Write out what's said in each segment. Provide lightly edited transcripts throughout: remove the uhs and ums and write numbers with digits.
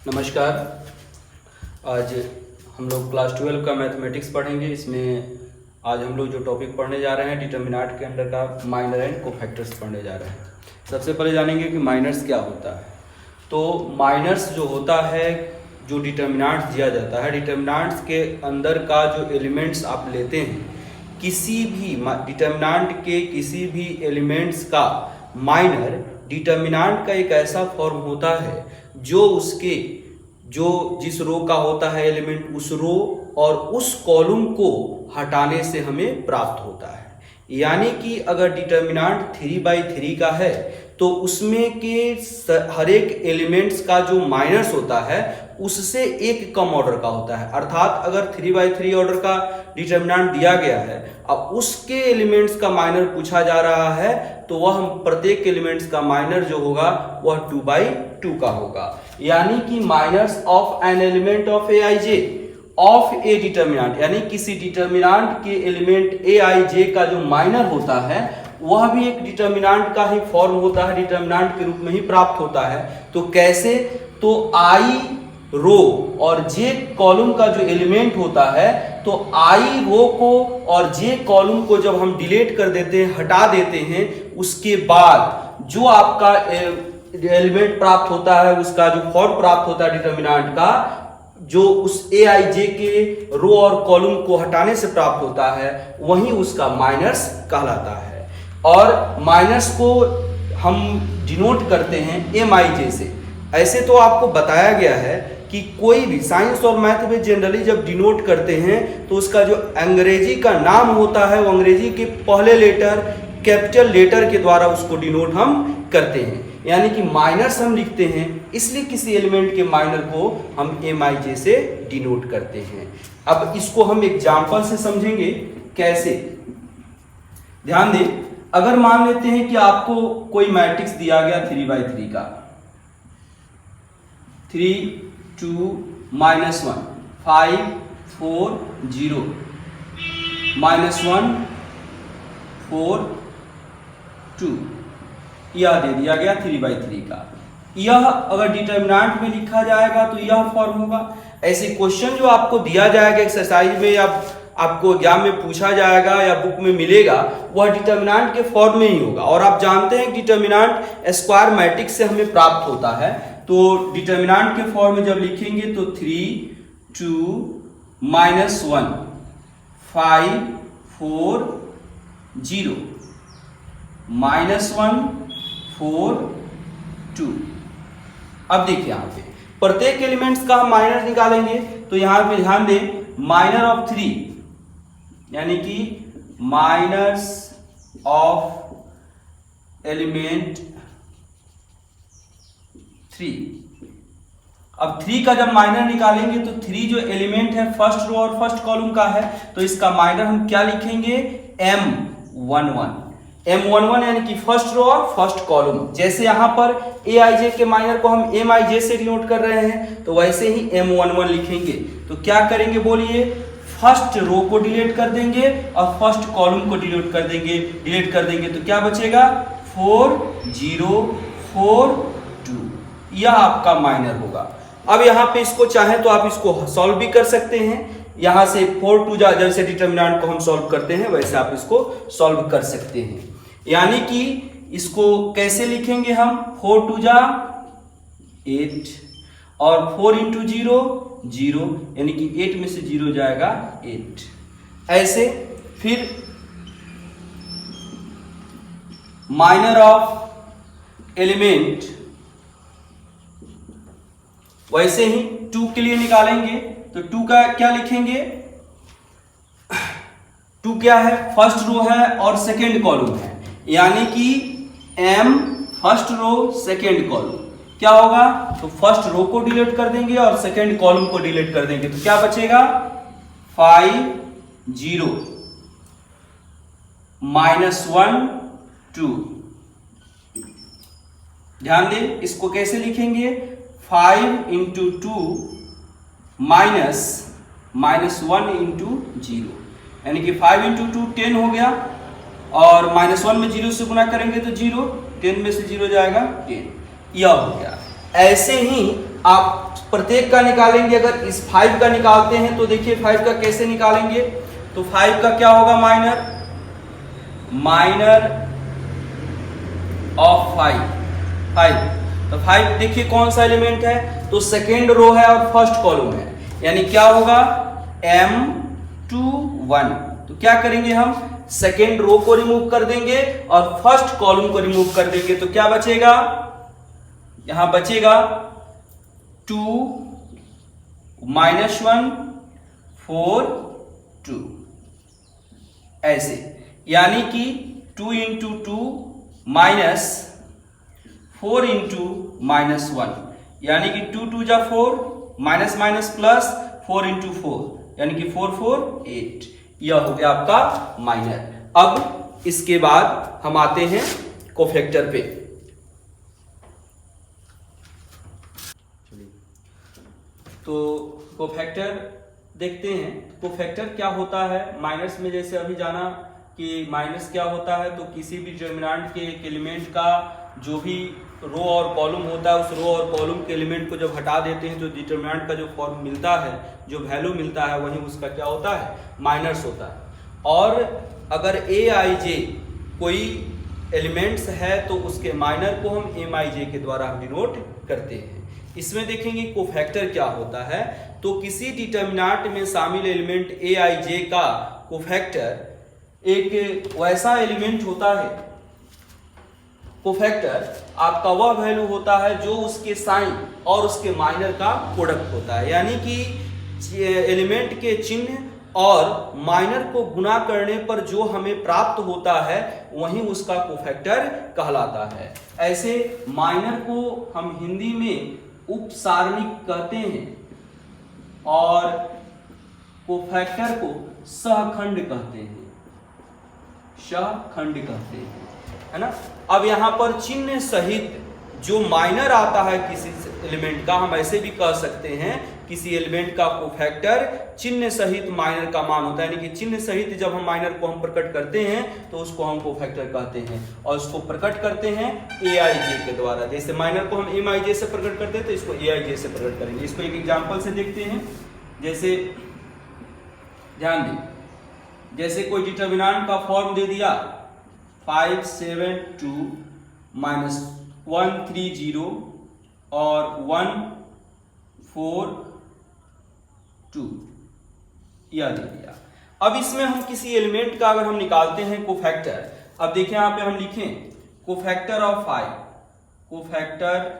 नमस्कार। आज हम लोग क्लास 12 का मैथमेटिक्स पढ़ेंगे। इसमें आज हम लोग जो टॉपिक पढ़ने जा रहे हैं डिटर्मिनेंट के अंदर का माइनर एंड कोफैक्टर्स पढ़ने जा रहे हैं। सबसे पहले जानेंगे कि माइनर्स क्या होता है। तो माइनर्स जो होता है, जो डिटर्मिनेंट्स दिया जाता है, डिटर्मिनेंट्स के अंदर का जो एलिमेंट्स आप लेते हैं, किसी भी डिटर्मिनेंट के किसी भी एलिमेंट्स का माइनर डिटर्मिनेंट का एक ऐसा फॉर्म होता है जो जिस रो का होता है एलिमेंट, उस रो और उस कॉलम को हटाने से हमें प्राप्त होता है। यानी कि अगर डिटर्मिनेंट 3/3 का है तो उसमें के हर एक एलिमेंट्स का जो माइनर्स होता है उससे एक कम ऑर्डर का होता है। अर्थात अगर 3/3 ऑर्डर का डिटर्मिनेंट दिया गया है, अब उसके एलिमेंट्स का माइनर पूछा जा रहा है, तो वह प्रत्येक एलिमेंट्स का माइनर जो होगा वह 2/2 का होगा। यानी कि minors of an element of Aij of a determinant, यानी किसी डिटर्मिनेंट के एलिमेंट Aij का जो माइनर होता है वह भी एक डिटर्मिनेंट का ही फॉर्म होता है, डिटर्मिनेंट के रूप में ही प्राप्त होता है। तो कैसे? तो I रो और J कॉलम का जो एलिमेंट होता है, तो I रो को और J कॉलम को जब हम डिलीट कर देते हैं, हटा देते हैं, उसके बाद जो आपका एलिमेंट प्राप्त होता है, उसका जो फॉर्म प्राप्त होता है डिटर्मिनेंट का, जो उस Aij के रो और कॉलम को हटाने से प्राप्त होता है, वही उसका माइनर्स कहलाता है। और माइनर्स को हम डिनोट करते हैं Mij से। ऐसे तो आपको बताया गया है कि कोई भी साइंस और मैथ में जनरली जब डिनोट करते हैं तो उसका जो अंग्रेजी का नाम होता है वो अंग्रेजी के पहले लेटर कैपिटल लेटर के द्वारा उसको डिनोट हम करते हैं। यानी कि माइनर्स हम लिखते हैं, इसलिए किसी एलिमेंट के माइनर को हम Mij से डिनोट करते हैं। अब इसको हम एग्जांपल से समझेंगे कैसे। ध्यान दें, अगर मान लेते हैं कि आपको कोई मैट्रिक्स दिया गया 3/3 का, 3 2 -1 5 4 0 -1 4 2, यह दे दिया गया 3/3 का। यह अगर डिटर्मिनेंट में लिखा जाएगा तो यह फॉर्म होगा। ऐसे क्वेश्चन जो आपको दिया जाएगा एक्सरसाइज में या आपको एग्जाम में पूछा जाएगा या बुक में मिलेगा, वह डिटर्मिनेंट के फॉर्म में ही होगा। और आप जानते हैं डिटर्मिनेंट स्क्वायर मैट्रिक्स से हमें प्राप्त होता है। तो डिटर्मिनेंट के फॉर्म में जब लिखेंगे तो 3 2 -1 5 4 0 -1 4 2। अब देखिए यहाँ पे प्रत्येक एलिमेंट्स का हम माइनर निकालेंगे। तो यहां पे ध्यान दें, माइनर ऑफ 3 यानी कि माइनर्स ऑफ एलिमेंट 3। अब 3 का जब माइनर निकालेंगे तो 3 जो एलिमेंट है फर्स्ट रो और फर्स्ट कॉलम का है, तो इसका माइनर हम क्या लिखेंगे? M11 यानी कि फर्स्ट रो और फर्स्ट कॉलम। जैसे यहां पर Aij के माइनर को हम Mij से डिनोट कर रहे हैं, तो वैसे ही M11 लिखेंगे। तो क्या करेंगे बोलिए? फर्स्ट रो को डिलीट कर देंगे और फर्स्ट कॉलम को डिलीट कर देंगे तो क्या बचेगा? 4 0 4 2। यह आपका माइनर होगा। अब यहाँ पे इसको चाहे तो आप इसको सॉल्व भी कर सकते हैं। यहाँ से 4 2 जैसे डिटर्मिनेंट को हम सॉल्व करते हैं वैसे आप इसको सॉल्व कर सकते हैं। यानी कि इसको कैसे लिखेंगे हम? 4 2 8 और 4 × 0 0, यानी कि 8 में से 0 जाएगा 8। ऐसे फिर माइनर ऑफ एलिमेंट वैसे ही 2 के लिए निकालेंगे। तो 2 का क्या लिखेंगे? 2 क्या है? फर्स्ट रो है और सेकेंड कॉलम है, यानी कि M first row second column. क्या होगा? तो फर्स्ट रो को डिलीट कर देंगे और सेकेंड कॉलम को डिलीट कर देंगे तो क्या बचेगा? 5 0 -1 2। ध्यान दें, इसको कैसे लिखेंगे? 5 × 2 -1 × 0, यानी कि 5 × 2 10 हो गया और -1 में 0 से गुना करेंगे तो 0, 10 में से 0 जाएगा 10। यह हो गया। ऐसे ही आप प्रत्येक का निकालेंगे। अगर इस 5 का निकालते हैं तो देखिए 5 का कैसे निकालेंगे, तो 5 का क्या होगा, माइनर ऑफ 5। तो 5 देखिए कौन सा एलिमेंट है, तो सेकेंड रो है और फर्स्ट कॉलम है, यानी क्या होगा M21। तो क्या करेंगे हम, सेकेंड रो को रिमूव कर देंगे और फर्स्ट कॉलम को रिमूव कर देंगे, तो क्या बचेगा, यहां बचेगा 2 -1 4 2, ऐसे, यानी कि 2 × 2 -4 × -1, यानी कि 2 2 जा 4, माइनस माइनस प्लस 4 × 4, यानी कि 4 4 8, यह हो गया आपका माइनर। अब इसके बाद हम आते हैं कोफैक्टर पे। तो कोफैक्टर देखते हैं, कोफैक्टर क्या होता है। माइनस में जैसे अभी जाना कि माइनस क्या होता है, तो किसी भी डिटरमिनेंट के एक एलिमेंट का जो भी रो और कॉलम होता है, उस रो और कॉलम के एलिमेंट को जब हटा देते हैं तो डिटरमिनेंट का जो फॉर्म मिलता है, जो वैल्यू मिलता है, वही उसका क्या होता है, माइनस होता है। और अगर Aij कोई एलिमेंट्स है तो उसके माइनर को हम Mij के द्वारा हम डिनोट करते हैं। इसमें देखेंगे कोफैक्टर क्या होता है, तो किसी डिटरमिनेंट में शामिल एलिमेंट Aij का कोफैक्टर एक वैसा एलिमेंट होता है, कोफैक्टर आपका वह वैल्यू होता है जो उसके साइन और उसके माइनर का प्रोडक्ट होता है, यानी कि एलिमेंट के चिन्ह और माइनर को गुणा करने पर जो हमें प्राप्त होता है वही उसका कोफैक्टर कहलाता है। ऐसे माइनर को हम हिंदी में उपसारणिक कहते हैं और कोफैक्टर को सहखंड कहते हैं, सहखंड कहते हैं, है ना। अब यहाँ पर चिन्ह सहित जो माइनर आता है किसी एलिमेंट का, हम ऐसे भी कह सकते हैं किसी एलिमेंट का कोफैक्टर चिन्ह सहित माइनर का मान होता है, यानी कि चिन्ह सहित जब हम माइनर को हम प्रकट करते हैं तो उसको हम कोफैक्टर कहते हैं और उसको प्रकट करते हैं Aij के द्वारा। जैसे माइनर को हम Mij से प्रकट करते हैं तो इसको Aij से प्रकट करेंगे। इसको एक एग्जाम्पल से देखते हैं। जैसे ध्यान दें, जैसे कोई डिटरमिनेंट का फॉर्म दे दिया 5 7 2 -1 3 0 और 1 4 2, यह दे दिया। अब इसमें हम किसी एलिमेंट का अगर हम निकालते हैं कोफैक्टर, अब देखिए यहां पे हम लिखें कोफैक्टर ऑफ 5, कोफैक्टर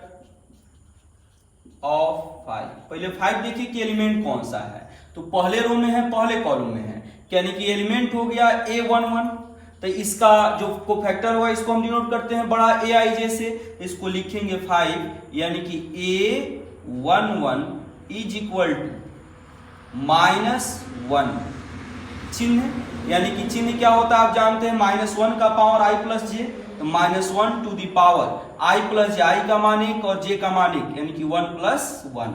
ऑफ 5। पहले 5 देखिए कि एलिमेंट कौन सा है, तो पहले रो में है, पहले कॉलम में है, यानी कि एलिमेंट हो गया A11। तो इसका जो कोफैक्टर होगा इसको हम डिनोट करते हैं बड़ा Aij से, इसको लिखेंगे 5, यानी कि A11 इज इक्वल टू -1 चिन्ह, यानी कि चिन्ह क्या होता है आप जानते हैं, -1 का पावर i प्लस जे, तो -1 to the power i plus j, i का मान 1 और j का मान 1, यानी कि 1 + 1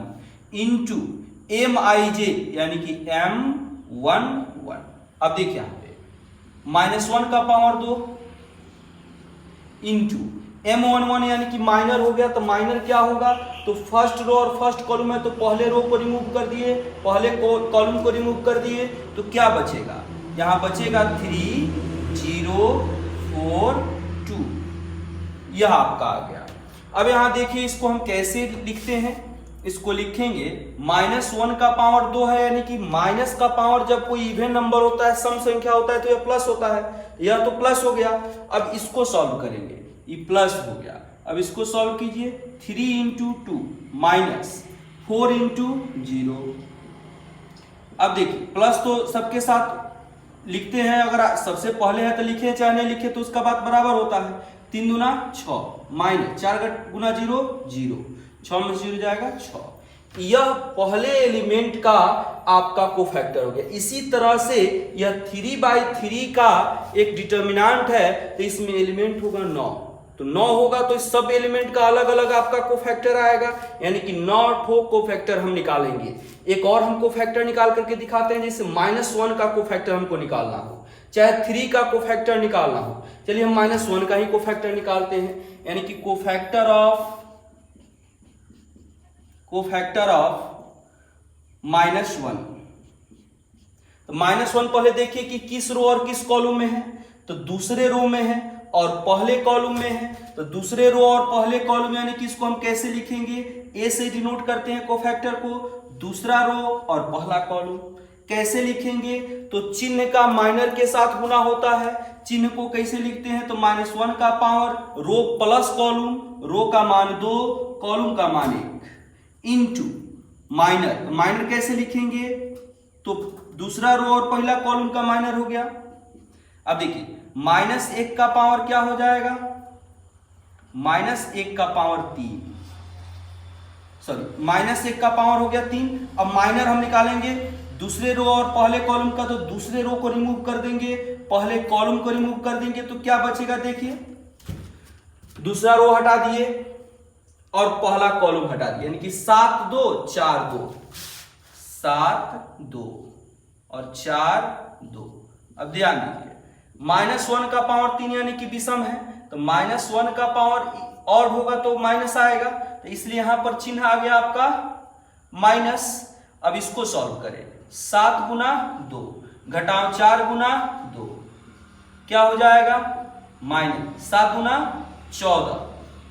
इंटू Mij, यानी कि M11। अब देखिए यहाँ पे -1 का पावर 2 इंटू M11, यानी कि माइनर हो गया, तो माइनर क्या होगा, तो फर्स्ट रो और फर्स्ट कॉलम है तो पहले रो को रिमूव कर दिए, पहले कॉलम को रिमूव कर दिए, तो क्या बचेगा, यहाँ बचेगा 3 0 4 2, यह आपका आ गया। अब यहाँ देखिए इसको हम कैसे लिखते हैं, इसको लिखेंगे -1 का पावर 2 है, यानी कि माइनस का पावर जब कोई इवन नंबर होता है, सम संख्या होता है तो यह प्लस होता है, यह तो प्लस हो गया। अब इसको सॉल्व करेंगे, ये प्लस हो गया। अब इसको सॉल्व कीजिए, 3 × 2 -4 × 0। अब देखिए प्लस तो सबके साथ लिखते हैं, अगर सबसे पहले है तो लिखे चाहे नहीं लिखे तो उसका बात बराबर होता है। 3 दूना 6 -4 गुना 0 0, 6 में 0 जाएगा 6। यह पहले एलिमेंट का आपका कोफैक्टर हो गया। इसी तरह से यह 3/3 का एक डिटरमिनेंट है, तो इसमें एलिमेंट होगा 9, तो 9 होगा तो इस सब एलिमेंट का अलग अलग आपका कोफैक्टर आएगा, यानी कि 9 ठो कोफैक्टर हम निकालेंगे। एक और हम कोफैक्टर निकाल करके दिखाते हैं, जैसे -1 का कोफैक्टर हमको निकालना हो, चाहे 3 का कोफैक्टर निकालना हो। चलिए हम -1 का ही कोफैक्टर निकालते हैं, यानी कि कोफैक्टर ऑफ कोफैक्टर ऑफ -1। तो -1 पहले देखिए कि किस रो और किस कॉलम में है, तो दूसरे रो में है और पहले कॉलम में है। तो दूसरे रो और पहले कॉलम यानी कि इसको हम कैसे लिखेंगे, ए से डिनोट करते हैं कोफैक्टर को, दूसरा रो और पहला कॉलम। कैसे लिखेंगे, तो चिन्ह का माइनर के साथ गुना होता है। चिन्ह को कैसे लिखते हैं, तो -1 का पावर रो प्लस कॉलम, रो का मान 2 कॉलम का मान 1 इंटू माइनर। माइनर कैसे लिखेंगे, तो दूसरा रो और पहला कॉलम का माइनर हो गया। अब देखिए -1 का पावर क्या हो जाएगा, -1 का पावर 3, सॉरी -1 का पावर हो गया 3। अब माइनर हम निकालेंगे दूसरे रो और पहले कॉलम का, तो दूसरे रो को रिमूव कर देंगे, पहले कॉलम को रिमूव कर देंगे, तो क्या बचेगा देखिए, दूसरा रो हटा दिए और पहला कॉलम हटा दिया, यानी कि 7 2 4 2, 7 2 और 4 2। अब ध्यान दीजिए -1 का पावर 3 यानी कि विषम है, तो -1 का पावर और होगा तो माइनस आएगा, तो इसलिए यहां पर चिन्ह आ गया आपका माइनस। अब इसको सॉल्व करें, 7 गुना 2 घटाओ 4 गुना 2 क्या हो जाएगा, -7 गुना 14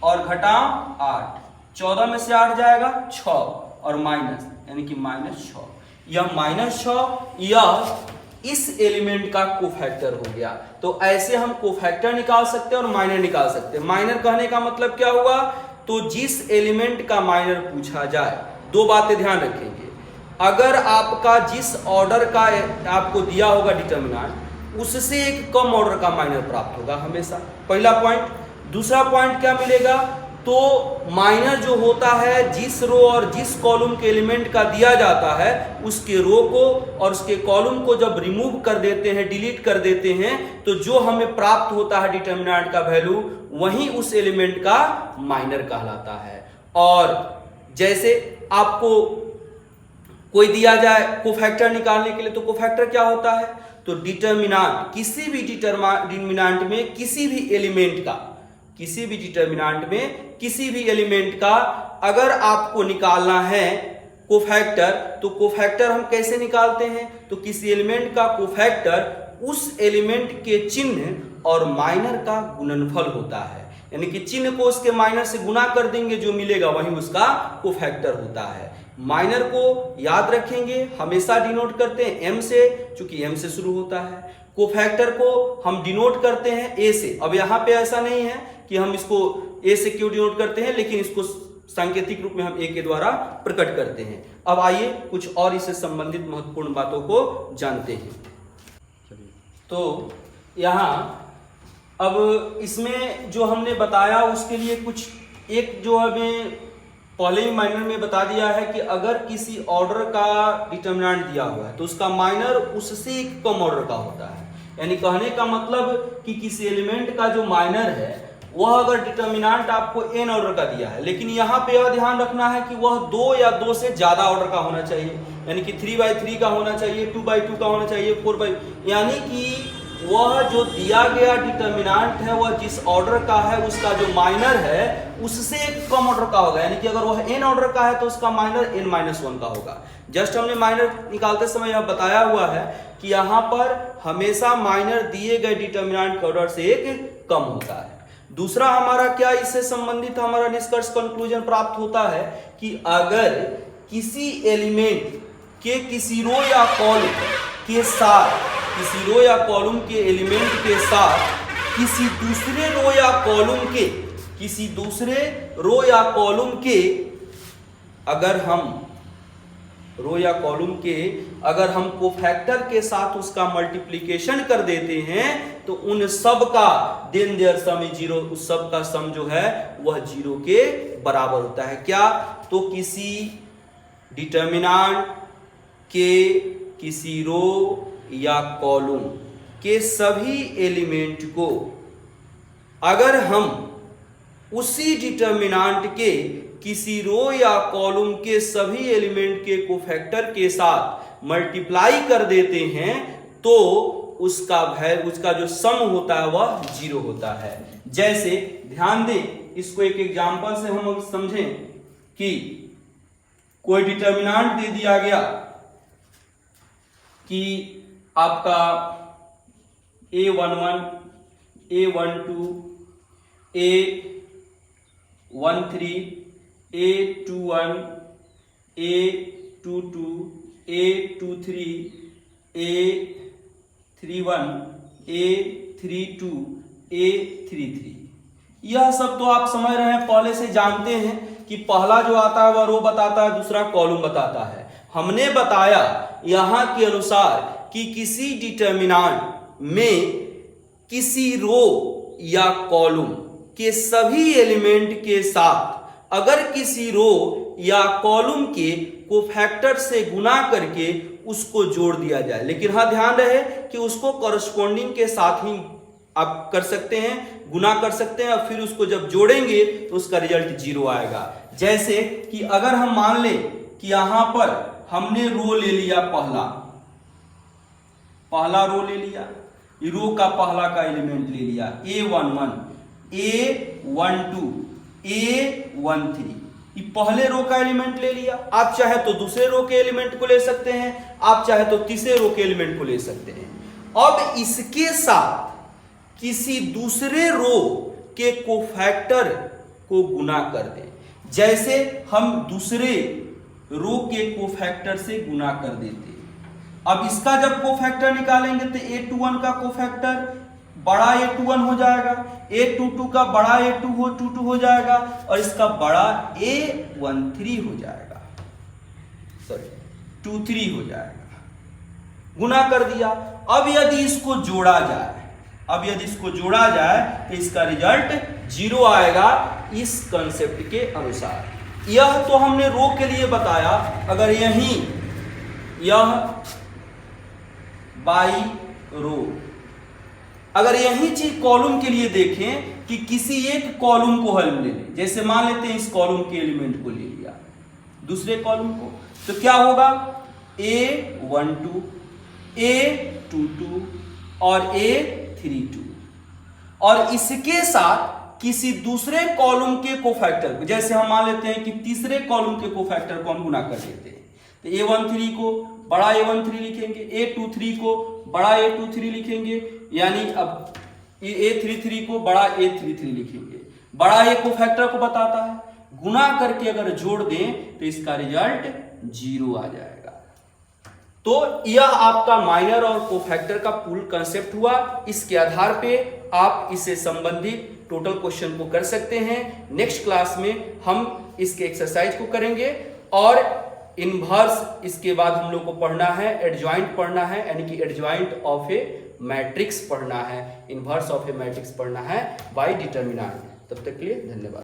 और घटाओ 8, 14 में से 8 जाएगा 6 और माइनस यानी कि -6। यह -6 यह इस एलिमेंट का कोफैक्टर हो गया। तो ऐसे हम कोफैक्टर निकाल सकते हैं और माइनर निकाल सकते हैं। माइनर कहने का मतलब क्या हुआ, तो जिस एलिमेंट का माइनर पूछा जाए, दो बातें ध्यान रखेंगे। अगर आपका जिस ऑर्डर का आपको दिया होगा डिटर्मिनेंट, उससे एक कम ऑर्डर का माइनर प्राप्त होगा हमेशा, पहला पॉइंट। दूसरा पॉइंट क्या मिलेगा, तो माइनर जो होता है जिस रो और जिस कॉलम के एलिमेंट का दिया जाता है, उसके रो को और उसके कॉलम को जब रिमूव कर देते हैं, डिलीट कर देते हैं, तो जो हमें प्राप्त होता है डिटर्मिनेंट का वैल्यू, वही उस एलिमेंट का माइनर कहलाता है। और जैसे आपको कोई दिया जाए कोफैक्टर निकालने के लिए, तो कोफैक्टर क्या होता है, तो डिटर्मिनेंट, किसी भी डिटर्मिनेंट में किसी भी एलिमेंट का, किसी भी डिटर्मिनेंट में किसी भी एलिमेंट का अगर आपको निकालना है कोफैक्टर, तो कोफैक्टर हम कैसे निकालते हैं, तो किसी एलिमेंट का कोफैक्टर उस एलिमेंट के चिन्ह और माइनर का गुणनफल होता है, यानी कि चिन्ह को उसके माइनर से गुना कर देंगे, जो मिलेगा वही उसका कोफैक्टर होता है। माइनर को याद रखेंगे, हमेशा डिनोट करते हैं m से, चूंकि m से शुरू होता है। कोफैक्टर को हम डिनोट करते हैं a से। अब यहाँ पे ऐसा नहीं है कि हम इसको a से क्यों डिनोट करते हैं, लेकिन इसको सांकेतिक रूप में हम a के द्वारा प्रकट करते हैं। अब आइए कुछ और इससे संबंधित महत्वपूर्ण बातों को जानते हैं। तो यहाँ अब इसमें जो हमने बताया उसके लिए कुछ एक जो हमें पहले ही माइनर में बता दिया है कि अगर किसी ऑर्डर का डिटर्मिनेंट दिया हुआ है तो उसका माइनर उससे एक कम ऑर्डर का होता है। यानी कहने का मतलब कि किसी एलिमेंट का जो माइनर है वह अगर डिटर्मिनेंट आपको n ऑर्डर का दिया है, लेकिन यहाँ पे यह ध्यान रखना है कि वह 2 या 2 से ज्यादा ऑर्डर का होना चाहिए, यानी कि 3/3 का होना चाहिए, 2/2 का होना चाहिए, 4/, यानी कि वह जो दिया गया डिटर्मिनेंट है वह जिस ऑर्डर का है उसका जो माइनर है उससे एक कम ऑर्डर का होगा। यानी कि अगर वह n ऑर्डर का है तो उसका माइनर n-1 का होगा। जस्ट हमने माइनर निकालते समय यह बताया हुआ है कि यहाँ पर हमेशा माइनर दिए गए डिटर्मिनेंट के ऑर्डर से एक कम होता है। दूसरा हमारा क्या इससे संबंधित हमारा निष्कर्ष कंक्लूजन प्राप्त होता है कि अगर किसी एलिमेंट के किसी रो या कॉलम के साथ, किसी रो या कॉलम के एलिमेंट के साथ किसी दूसरे रो या कॉलम के, किसी दूसरे रो या कॉलम के अगर हम रो या कॉलम के अगर हम कोफैक्टर के साथ उसका मल्टीप्लिकेशन कर देते हैं तो उन सब का देन देयर सम इज 0, उस सब का सम जो है वह 0 के बराबर होता है। क्या, तो किसी डिटर्मिनेंट के किसी रो या कॉलम के सभी एलिमेंट को अगर हम उसी डिटर्मिनेंट के किसी रो या कॉलम के सभी एलिमेंट के कोफैक्टर के साथ मल्टीप्लाई कर देते हैं तो उसका जो सम होता है वह 0 होता है। जैसे ध्यान दें, इसको एक एग्जांपल से हम समझें कि कोई डिटर्मिनेंट दे दिया गया कि आपका A11, A12, A13, A21, A22, A23, A31, A32, A33। यह सब तो आप समझ रहे हैं, पहले से जानते हैं कि पहला जो आता है वह रो बताता है, दूसरा कॉलम बताता है। हमने बताया यहां के अनुसार कि किसी डिटर्मिनेंट में किसी रो या कॉलम के सभी एलिमेंट के साथ अगर किसी रो या कॉलम के कोफैक्टर से गुना करके उसको जोड़ दिया जाए, लेकिन हाँ ध्यान रहे कि उसको कॉरस्पॉन्डिंग के साथ ही आप कर सकते हैं, गुना कर सकते हैं, और फिर उसको जब जोड़ेंगे तो उसका रिजल्ट 0 आएगा। जैसे कि अगर हम मान लें कि यहां पर हमने रो ले लिया, पहला रो ले लिया, रो का पहला का एलिमेंट ले लिया A11, A12, A13, ये पहले रो का एलिमेंट ले लिया। आप चाहे तो दूसरे रो के एलिमेंट को ले सकते हैं, आप चाहे तो तीसरे रो के एलिमेंट को ले सकते हैं। अब इसके साथ किसी दूसरे रो के कोफैक्टर को गुना कर दें। जैसे हम दूसरे रो के कोफैक्टर से गुना कर देते हैं। अब इसका जब कोफैक्टर निकालेंगे तो A21 का कोफैक्टर बड़ा A21 हो जाएगा, A22 का बड़ा A22 हो जाएगा, और इसका बड़ा A13 हो जाएगा, सॉरी 23 हो जाएगा। गुना कर दिया। अब यदि इसको जोड़ा जाए, तो इसका रिजल्ट 0 आएगा इस कंसेप्ट के अनुसार। यह तो हमने रो के लिए बताया। अगर यह बाई रो, अगर यही चीज कॉलम के लिए देखें कि किसी एक कॉलम को हल ले लें, जैसे मान लेते हैं इस कॉलम के एलिमेंट को ले लिया, दूसरे कॉलम को, तो क्या होगा A12, A22 और A32, और इसके साथ किसी दूसरे कॉलम के कोफैक्टर को, जैसे हम मान लेते हैं कि तीसरे कॉलम के कोफैक्टर को हम गुना कर देते हैं, तो A13 को बड़ा A13 लिखेंगे, A23 को बड़ा A23 लिखेंगे, यानी अब A33 को बड़ा A33 लिखेंगे। बड़ा A कोफैक्टर को बताता है, गुना करके अगर जोड़ दें तो इसका रिजल्ट 0 आ जाएगा। तो यह आपका माइनर और कोफैक्टर का पूल कंसेप्ट हुआ। इसके आधार पे आप इससे संबंधित टोटल क्वेश्चन को कर सकते हैं। नेक्स्ट क्लास में हम इसके एक्सरसाइज को करेंगे, और इनवर्स इसके बाद हम लोग को पढ़ना है, एडजॉइंट पढ़ना है, यानी कि एडजॉइंट ऑफ ए मैट्रिक्स पढ़ना है, इनवर्स ऑफ ए मैट्रिक्स पढ़ना है बाय डिटर्मिनेंट। तब तक के लिए धन्यवाद।